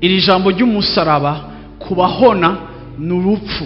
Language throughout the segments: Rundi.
iri jambo ry'umusaraba kubahona n'urupfu,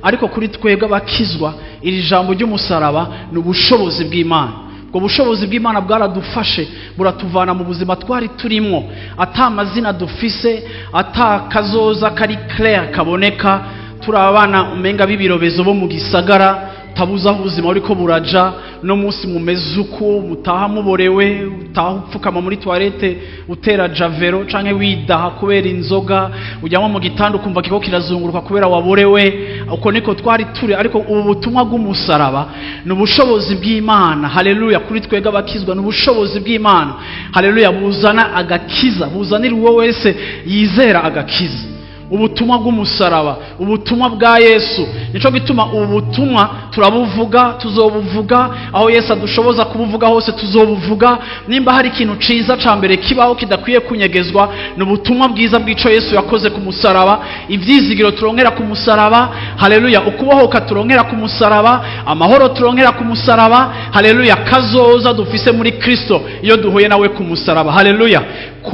ariko kuri twebwe abakizwa iri jambo ry'umusaraba n'ubushobozi bw'Imana. Ubwo bushobozi bw'Imana bwaradufashe buratuvana mu buzima twari turimo, atamazina dufise, atakazoza kari clair kaboneka, turabana umenga bibirobezo bo mu gisagara, tabuza ubuzima uriko buraja. No munsi mumeze uko mutaha muborewe, utaha upfukama muri toilette utera javero canke widaha kubera inzoga, ujyamo mu gitanda ukumva kiko kirazunguruka kubera waborewe. Uko niko twari turi, ariko ubu butumwa bw'umusaraba n'ubushobozi bw'Imana. Haleluya! Kuri twega bakizwa n'ubushobozi bw'Imana. Haleluya! Buzana agakiza, buzanira uwo wese yizera agakiza. Ubutumwa bw'umusaraba, ubutumwa bwa Yesu. Nico gituma ubu butumwa turabuvuga, tuzobuvuga aho Yesu adushoboza kubuvuga hose, tuzobuvuga. Nimba hari ikintu ciza ca mbere kibaho kidakwiye kunyegezwa, n'ubutumwa bwiza bw'ico Yesu yakoze ku musaraba, ivyizigiro turonkera ku musaraba. Haleluya! Ukubohoka turonkera ku musaraba, amahoro turonkera ku musaraba. Haleluya! Kazoza dufise muri Kristo iyo duhuye nawe ku musaraba. Haleluya!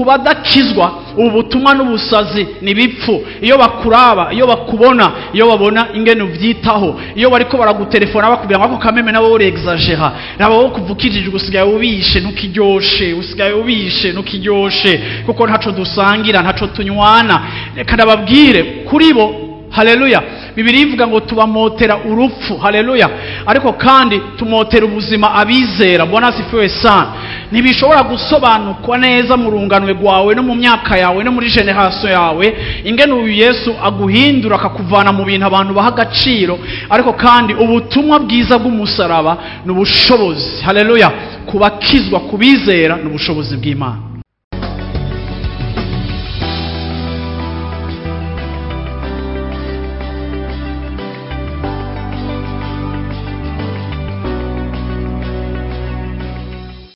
Kubadakizwa ubu butumwa n'ubusazi nibipfu. Iyo bakuraba, iyo bakubona, iyo babona ingene uvyitaho, iyo bariko baragutelefona bakubwira ngo ako kameme nawe uri exagera, nabo wo kuvukijije usigaye ubishe ntukiryoshe, usigaye ubishe ntukiryoshe, kuko ntaco dusangira, ntaco tunywana. Reka ndababwire kuri bo. Haleluya! Bibiri ivuga ngo tubamotera urupfu. Haleluya! Ariko kandi tumotera ubuzima abizera. Bwana asifiwe sana. Ntibishobora gusobanukwa neza mu runganwe rwawe no mu myaka yawe no muri generation yawe ingene uyu Yesu aguhindura akakuvana mu bintu abantu baha agaciro, ariko kandi ubutumwa bwiza bw'umusaraba n'ubushobozi. Haleluya! Kubakizwa kubizera n'ubushobozi bw'Imana.